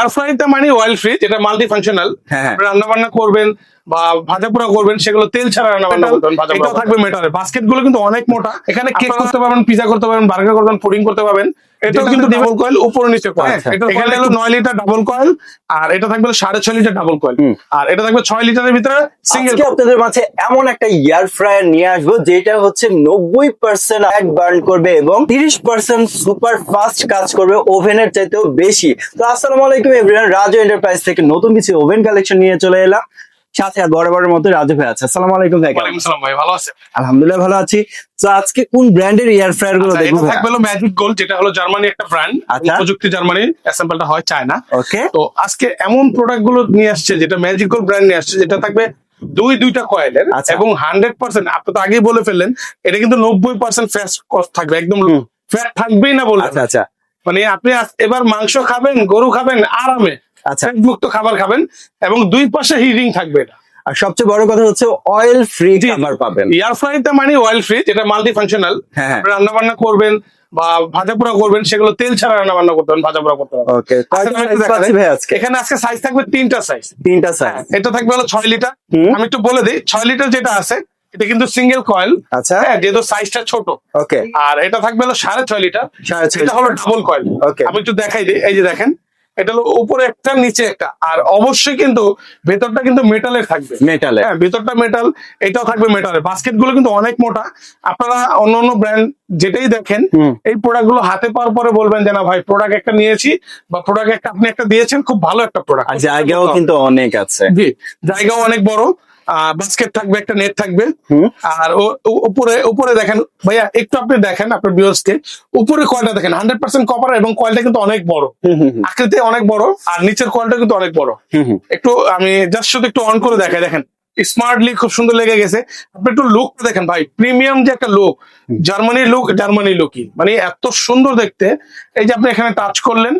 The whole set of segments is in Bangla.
এয়ার ফ্রাইটা মানে অয়েল ফ্রি, যেটা মাল্টি ফাংশনাল। হ্যাঁ। রান্না বান্না করবেন বা ভাজা পোড়া করবেন, সেগুলো তেল ছাড়া রান্না বান্না করবেন। এটাও থাকবে মেটালের। বাস্কেট গুলো কিন্তু অনেক মোটা। এখানে কেক করতে পারবেন, পিজা করতে পারবেন, বার্গার করতে পারবেন, পুডিং করতে পারবেন। এটাও কিন্তু ডাবল কয়েল, উপরে নিচে কয়েল। এখানে হলো 9 লিটার ডাবল কয়েল, আর এটা থাকবে 6.5 লিটার ডাবল কয়েল, আর এটা থাকবে 6 লিটারের ভিতরে সিঙ্গেল। আজকে আপনাদের মাঝে এমন একটা এয়ার ফ্রায়ার নিয়ে আসবো যেটা হচ্ছে 90% ফ্যাট বার্ন করবে এবং 30% সুপার ফাস্ট কাজ করবে, ওভেনের চাইতেও বেশি। তো আসসালামু আলাইকুম এভরিওয়ান, রাজু এন্টারপ্রাইজ থেকে নতুন কিছু ওভেন কালেকশন নিয়ে চলে এলাম। সাথে আর বরাবরের মতো রাজু ভাই আছে। আসসালামু আলাইকুম ভাই। ওয়ালাইকুম আসসালাম ভাই, ভালো আছেন? আলহামদুলিল্লাহ ভালো আছি। তো আজকে কোন ব্র্যান্ডের এয়ার ফ্রায়ার গুলো দেখবো? এটা থাকবে হলো ম্যাজিক গোল্ড, যেটা হলো জার্মানি একটা ব্র্যান্ড। আচ্ছা। প্রযুক্তি জার্মানি, অ্যাসেম্বলটা হয় চায়না। ওকে। তো আজকে এমন প্রোডাক্ট গুলো নিয়ে আসছে, যেটা ম্যাজিক গোল্ড ব্র্যান্ড নিয়ে আসছে, যেটা থাকবে দুইটা কয়েলের এবং 100%। আপনি তো আগেই বলে ফেললেন, এটা কিন্তু 90% ফ্যাট কস্ট থাকবে, একদম ফ্যাট থাকবেই না বলে। আচ্ছা আচ্ছা। মানে আপনি এবার মাংস খাবেন, গরু খাবেন আরামে, আচ্ছা। মুক্ত খাবার খাবেন, এবং দুই পাশে হিটিং থাকবে এটা। আর সবচেয়ে বড় কথা হচ্ছে অয়েল ফ্রি খাবার পাবেন। এয়ার ফ্রাইটা মানে অয়েল ফ্রি, যেটা মাল্টি ফাংশনাল। রান্না বান্না করবেন বা ভাজা পোড়া করবেন, সেগুলো তেল ছাড়া রান্না বান্না করতে পারেন, ভাজা পোড়া করতে পারেন। ওকে। এখানে আজকে সাইজ থাকবে তিনটা সাইজ। এটা থাকবে হলো 6 লিটার। আমি একটু বলে দিই, 6 লিটার যেটা আছে এটা কিন্তু সিঙ্গেল কয়েল। আচ্ছা। যেহেতু সাইজটা ছোট। ওকে। আর এটা থাকবে হলো 6.5 লিটার। 6.5 এটা হলো ডাবল কয়েল। ওকে। আমি একটু দেখাই দিই, এই যে দেখেন, এটা হলো উপরে একটা নিচে একটা, আর অবশ্যই কিন্তু ভেতরটা কিন্তু মেটালের থাকবে। মেটালের। হ্যাঁ, ভেতরটা মেটাল, এটাও থাকবে মেটালের। বাস্কেট গুলো কিন্তু অনেক মোটা। আপনারা অন্য ব্র্যান্ড যেটাই দেখেন, এই প্রোডাক্ট গুলো হাতে পাওয়ার পরে বলবেন যে না ভাই, প্রোডাক্ট একটা নিয়েছি বা প্রোডাক্ট একটা আপনি একটা দিয়েছেন, খুব ভালো একটা প্রোডাক্ট। আর জায়গাও কিন্তু অনেক আছে। জি, জায়গাও অনেক বড়। বাস্কেট থাকবে, একটা নেট থাকবে। আর উপরে দেখেন ভাইয়া, একটু আপনি দেখেন আপনার ভিউয়ার্সকে, উপরে কয়েলটা দেখেন 100% কপার, এবং কয়েলটা কিন্তু অনেক বড়, আকৃতি অনেক বড়, আর নিচের কয়েলটা কিন্তু অনেক বড়। একটু আমি জাস্ট শুধু একটু অন করে দেখাই, দেখেন স্মার্টলি খুব সুন্দর লেগে গেছে। আপনি একটু লুকটা দেখেন ভাই, প্রিমিয়াম যে একটা লুক, জার্মানি লুকই, মানে এত সুন্দর দেখতে। এই যে আপনি এখানে টাচ করলেন,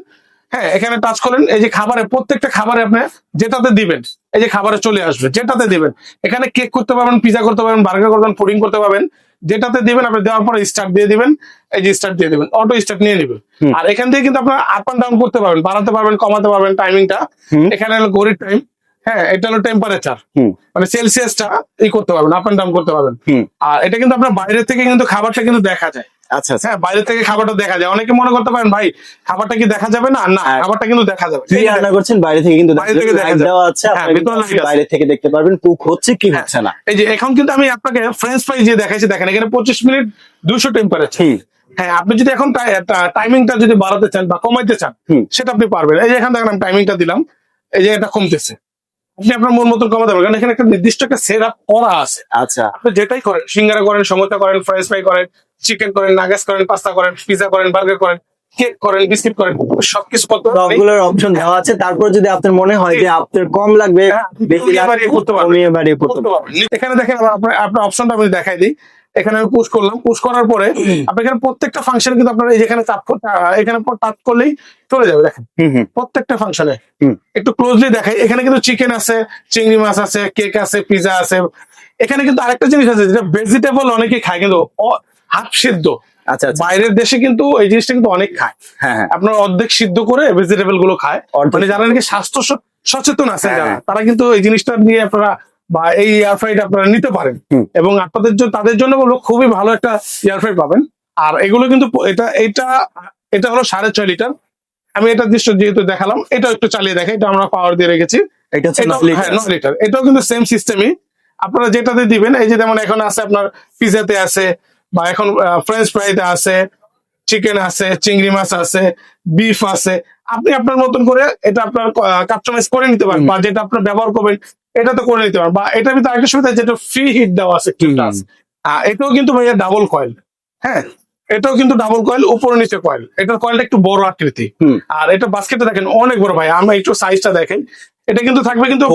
হ্যাঁ এখানে টাচ করেন, এই যে খাবারে, প্রত্যেকটা খাবারে আপনি যেটাতে দিবেন, এই যে খাবারে চলে আসবে, যেটাতে দিবেন। এখানে কেক করতে পারবেন, পিজা করতে পারবেন, বার্গার করতে পারবেন, পুডিং করতে পারবেন। যেটাতে দিবেন আপনি দেওয়ার পরে স্টার্ট দিয়ে দিবেন, এই যে স্টার্ট দিয়ে দিবেন, অটো স্টার্ট নিয়ে নেবে। আর এখান থেকে কিন্তু আপনার আপ এন্ড ডাউন করতে পারবেন, বাড়াতে পারবেন, কমাতে পারবেন টাইমিংটা। এখানে হলো ঘড়ির টাইম, হ্যাঁ এটা হলো টেম্পারেচার, মানে সেলসিয়াসটা করতে পারবেন, আপ এন্ড ডাউন করতে পারবেন। আর এটা কিন্তু আপনার বাইরে থেকে কিন্তু খাবারটা কিন্তু দেখা যায়। আচ্ছা। হ্যাঁ, বাইরে থেকে খাবারটা দেখা যায়। অনেকে মনে করতে পারেন ভাই, খাবারটা কি দেখা যাবে না? না, খাবারটা কিন্তু দেখা যাবে। কি রান্না করছেন বাইরে থেকে কিন্তু দেওয়া আছে, বাইরে থেকে দেখতে পারবেন কুক হচ্ছে কি হচ্ছে না। এই যে এখন কিন্তু আমি আপনাকে ফ্রেঞ্চ ফ্রাই যে দেখাইছি, দেখেন এখানে 25 মিনিট 200 টেম্পারেচার। হ্যাঁ, আপনি যদি এখন টাইমিংটা যদি বাড়াতে চান বা কমাইতে চান, সেটা আপনি পারবেন। এই যে এখানে দেখেন আমি টাইমিংটা দিলাম, এই যে এটা কমতেছে, আপনি আপনার মন মতন কমাতে পারবেন, কারণ এখানে একটা নির্দিষ্ট একটা সেট আপ করা আছে। আচ্ছা। আপনি যেটাই করেন, সিঙ্গারা করেন, সমোসা করেন, ফ্রেঞ্চ ফ্রাই করেন, চিকেন করেন, নাগেটস করেন, পাস্তা করেন, পিজা করেন, বার্গার করেন, কেক করেন, বিস্কিট করেন, সবকিছু সবগুলোর অপশন দেওয়া আছে। তারপর যদি আপনার মনে হয় যে আপনার কম লাগবে, বেশি লাগবে, কমিয়ে বাড়িয়ে করতে পারবেন। এখানে দেখেন আপনার অপশনটা আমি দেখাই দিই। এখানে আমি পুশ করলাম, পুশ করার পরে আপনি এখানে প্রত্যেকটা ফাংশন কিন্তু আপনার এখানে এখানে টাচ করলেই চলে যাবে। দেখেন প্রত্যেকটা ফাংশনে একটু ক্লোজলি দেখাই। এখানে কিন্তু চিকেন আছে, চিংড়ি মাছ আছে, কেক আছে, পিজা আছে। এখানে কিন্তু আরেকটা জিনিস আছে, যেটা ভেজিটেবল অনেকে খায়, কিন্তু হাফ সিদ্ধ। আচ্ছা। বাইরের দেশে কিন্তু এই জিনিসটা কিন্তু অনেক খায়। হ্যাঁ, আপনার অর্ধেক সিদ্ধ করে ভেজিটেবল গুলো খায়, মানে যারা নাকি স্বাস্থ্য সচেতন আছে যারা, তারা কিন্তু এই জিনিসটা নিয়ে আপনারা বা এই এয়ার ফ্রাইটা আপনারা নিতে পারেন, এবং আপনাদের জন্য, তাদের জন্য বলবো খুবই ভালো একটা এয়ার ফ্রাই পাবেন। আর এগুলো কিন্তু এটা হলো 6.5 লিটার। আমি এটা দৃশ্য যেহেতু দেখালাম, এটা একটু চালিয়ে দেখে, এটা আমরা পাওয়ার দিয়ে রেখেছি। এটা 9 লিটার। এটাও কিন্তু সেম সিস্টেমই, আপনারা যেটাতে দিবেন। এই যে যেমন এখন আছে আপনার পিজাতে আছে, বা এখন ফ্রেঞ্চ ফ্রাইতে আছে, চিকেন আছে, চিংড়ি মাছ আছে, বিফ আছে। আপনি আপনার মতন করে এটা আপনার কাস্টমাইজ করে নিতে পারেন, বা যেটা আপনার ব্যবহার করবেন এটা তো করে নিতে পারেন। বা এটার ভিতরে আরেকটা সুবিধা, যেটা ফ্রি হিট দেওয়া আছে, এটাও কিন্তু ভাইয়া ডাবল কয়েল। হ্যাঁ, এটাও কিন্তু ডাবল কয়েল, উপরে নিচে কয়েল। এটার কয়েলটা একটু বড় আকৃতি, আর এটা বাস্কেটটা দেখেন অনেক বড় ভাই। আমরা একটু সাইজটা দেখেন, এটা কিন্তু থাকবে কিন্তু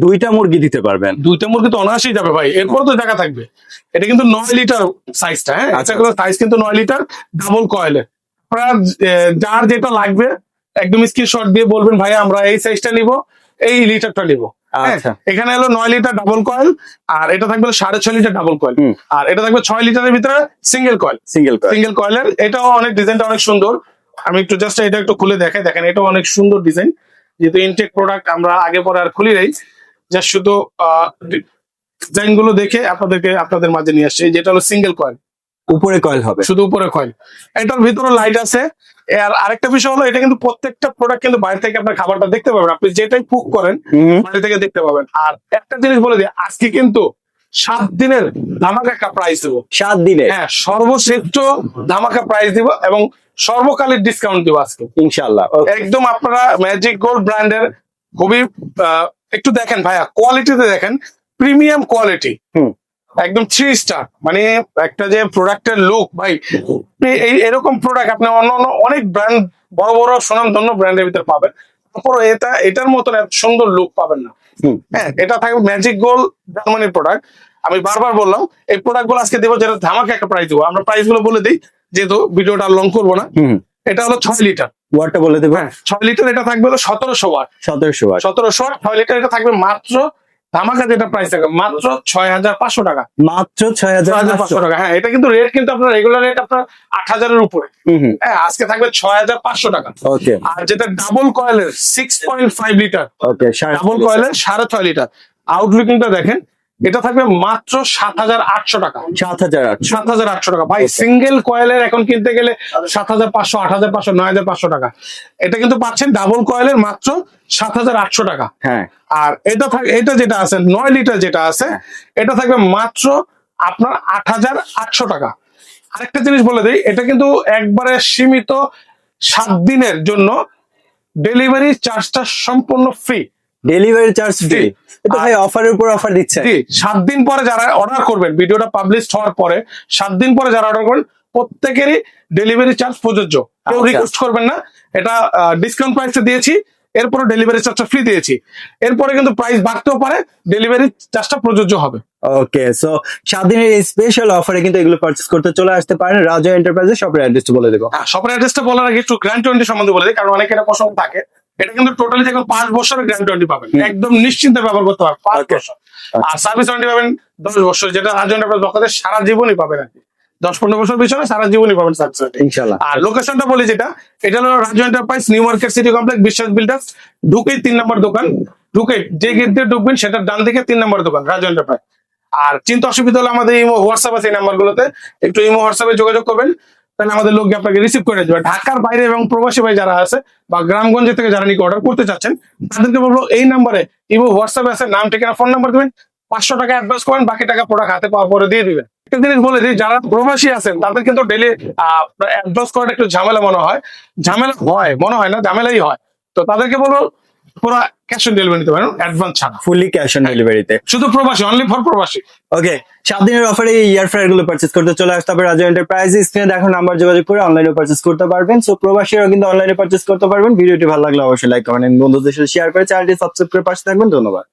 দুইটা মুরগি দিতে পারবেন। দুইটা মুরগি তো অনায়াসই যাবে ভাই, এরপর তো জায়গা থাকবে। এটা কিন্তু 9 লিটার সাইজটা। হ্যাঁ, আচ্ছা, সাইজ কিন্তু 9 লিটার ডাবল কয়েলের। আপনার যার যেটা লাগবে একদম স্ক্রিনশট দিয়ে বলবেন ভাই আমরা এই সাইজটা নিব, এই লিটারটা নিব। এখানে হলো 9 লিটার ডাবল কয়েল, আর এটা থাকবে 6.5 লিটার ডাবল কয়েল, আর এটা থাকবে 6 লিটারের ভিতরে সিঙ্গেল কয়েলের। এটাও অনেক ডিজাইনটা অনেক সুন্দর, আমি একটু জাস্ট এটা একটু খুলে দেখাই, দেখেন এটা অনেক সুন্দর ডিজাইন। যেহেতু ইনটেক প্রোডাক্ট আমরা আগে পরে আর খুলি নাই, জাস্ট শুধু ডিজাইন গুলো দেখে আপনাদের মাঝে নিয়ে আসছে। যেটা হলো সিঙ্গেল কয়েল, উপরে কয়েল হবে, শুধু উপরে কয়েল, এটার ভিতরে লাইট আছে। আর আরেকটা বিষয় হলো, এটা কিন্তু প্রত্যেকটা প্রোডাক্ট কিন্তু বাইরে থেকে আপনার খাবারটা দেখতে পাবেন, আপনি যেটাই কুক করেন বাইরে থেকে দেখতে পাবেন। আর একটা জিনিস বলে দিই, আজকে কিন্তু 7 দিনের ধামাকা একটা প্রাইস দেবো। 7 দিনে? হ্যাঁ, সর্বশ্রেষ্ঠ ধামাকা প্রাইস দিব এবং সর্বকালের ডিসকাউন্ট দিব আজকে ইনশাআল্লাহ। একদম। আপনারা ম্যাজিক গোল্ড ব্র্যান্ডের খুবই একটু দেখেন ভাইয়া, কোয়ালিটিতে দেখেন, প্রিমিয়াম কোয়ালিটি, একদম 3 স্টার। মানে একটা যে প্রোডাক্টের লুক ভাই, এরকম প্রোডাক্ট আপনি অন্য অনেক ব্র্যান্ড, বড় বড় সুনামধন্য ব্র্যান্ডের ভিতরে পাবেন, তারপর এটার মতন এত সুন্দর লুক পাবেন না। হ্যাঁ, এটা থাকবে ম্যাজিক গোল্ড জার্মানির প্রোডাক্ট। আমি বারবার বললাম এই প্রোডাক্ট গুলো আজকে দেবো, যেটা ধামাকা একটা প্রাইস দেবো। আমরা প্রাইস গুলো বলে দিই, যেহেতু ভিডিওটা লং করবো না। এটা হলো 6 লিটার ওয়াটটা বলে দেবো। 6 লিটার এটা থাকবে হলো 1700 ওয়াট। 1700 ওয়াট 6 লিটার এটা থাকবে মাত্র ধামাকা যেটা প্রাইস থাকবে মাত্র 6500 টাকা। মাত্র 6500 টাকা। হ্যাঁ, এটা কিন্তু রেট কিন্তু আপনার রেগুলার রেট আপনার 8000 এর উপরে। হ্যাঁ, আজকে থাকবে 6500 টাকা। ওকে। আর যেটা ডাবল কয়েলের 6.5 লিটার, ওকে, ডাবল কয়েলের 6.5 লিটার আউটলুকিংটা দেখেন, এটা থাকবে মাত্র 7800 টাকা। 7800 টাকা ভাই। সিঙ্গেল কয়েলের এখন কিনতে গেলে 7500, 8500, 9500 টাকা। এটা কিন্তু পাচ্ছেন ডাবল কয়েলের মাত্র 7800 টাকা। হ্যাঁ। আর এটা যেটা আছে 9 লিটার যেটা আছে, এটা থাকবে মাত্র আপনার 8800 টাকা। আরেকটা জিনিস বলে দিই, এটা কিন্তু একবারে সীমিত 7 দিনের জন্য ডেলিভারি চার্জটা সম্পূর্ণ ফ্রি। Delivery charge free? এটা ভাই অফারের উপর অফার দিচ্ছে। 7 দিন পরে যারা অর্ডার করবেন, ভিডিওটা পাবলিশ হওয়ার পরে 7 দিন পরে যারা অর্ডার করবেন, প্রত্যেকেরই ডেলিভারি চার্জ প্রযোজ্য। কেউ রিকোয়েস্ট করবেন না, এটা ডিসকাউন্ট প্রাইসে দিয়েছি, এরপরে ডেলিভারি চার্জটা ফ্রি দিয়েছি। এরপরে কিন্তু প্রাইস বাড়তেও পারে, ডেলিভারি চার্জটা প্রযোজ্য হবে। ওকে, সো 7 দিনের এই স্পেশাল অফারে কিন্তু এগুলো পারচেজ করতে চলে আসতে পারেন রাজা এন্টারপ্রাইজে। শপের অ্যাড্রেসটা বলে দেবো। শপের অ্যাড্রেসটা বলার আগে একটু গ্র্যান্ড ওয়ারেন্টি সম্বন্ধে বলে দিই, কারণ অনেকের পছন্দ থাকে। এটা কিন্তু টোটালি দেখুন 5 বছরের গ্র্যান্ড ওয়ারেন্টি পাবেন, একদম নিশ্চিন্তে ব্যবহার করতে পারবেন 5 বছর। আর সার্ভিস ওয়ারেন্টি পাবেন 10 বছর, যেটা রাজা এন্টারপ্রাইজ পক্ষে সারা জীবনই পাবেন আর কি। 10-15 বছর পিছনে সারা জীবনই পাবেন সার্ভিস ওয়ারেন্টি ইনশাআল্লাহ। আর লোকেশনটা বলি, এটা হলো রাজা enterprise, new market city complex, বিশ্বাস বিল্ডার্স, ঢুকেই 3 নম্বর দোকান। ঢুকে যে গেট দিয়ে ঢুকবেন সেটার ডান দিকে 3 নম্বর দোকান রাজা এন্টারপ্রাইজ। আর চিন্তা অসুবিধা হলে আমাদের ইমো হোয়াটসঅ্যাপ আছে, এই নাম্বারগুলোতে একটু ইমো হোয়াটসঅ্যাপে যোগাযোগ করবেন, তাহলে আমাদের লোক আপনাকে রিসিভ করে দেবে। ঢাকার বাইরে এবং প্রবাসী ভাই যারা আছে বা গ্রামগঞ্জ থেকে যারা নাকি অর্ডার করতে চাচ্ছেন, তাদেরকে বলবো এই নাম্বারে ইমো হোয়াটসঅ্যাপে আছে, নাম ঠিকানা ফোন নাম্বার দেবেন, 500 টাকা অ্যাডভান্স করেন, বাকি টাকা প্রোডাক্ট হাতে পাওয়ার পরে দিয়ে দিবেন। একটা জিনিস বলে দিই, যারা প্রবাসী আছেন তাদের কিন্তু ডেলি অ্যাডভান্স করাটা একটু ঝামেলা মনে হয় না, ঝামেলাই হয়। তো তাদেরকে বলবো পুরো ক্যাশ অন ডেলিভারি নিতে পারেন, অ্যাডভান্স ছাড়া, ফুলি ক্যাশ অন ডেলিভারিতে। শুধু প্রবাসী, অনলি ফর প্রবাসী। ওকে, 7 দিনের অফারে এই এয়ার ফ্রায়ার গুলো পারচেজ করতে চলে আসতে হবে রাজা এন্টারপ্রাইজ। স্ক্রিনে দেখো নাম্বার, যোগাযোগ করে অনলাইনে পারচেজ করতে পারবেন। সো প্রবাসীরাও কিন্তু অনলাইনে পারচেজ করতে পারবেন। ভিডিওটি ভালো লাগলে অবশ্যই লাইক কমেন্ট এবং বন্ধুদের সাথে শেয়ার করে চ্যানেলটি সাবস্ক্রাইব করে পাশে থাকবেন। ধন্যবাদ।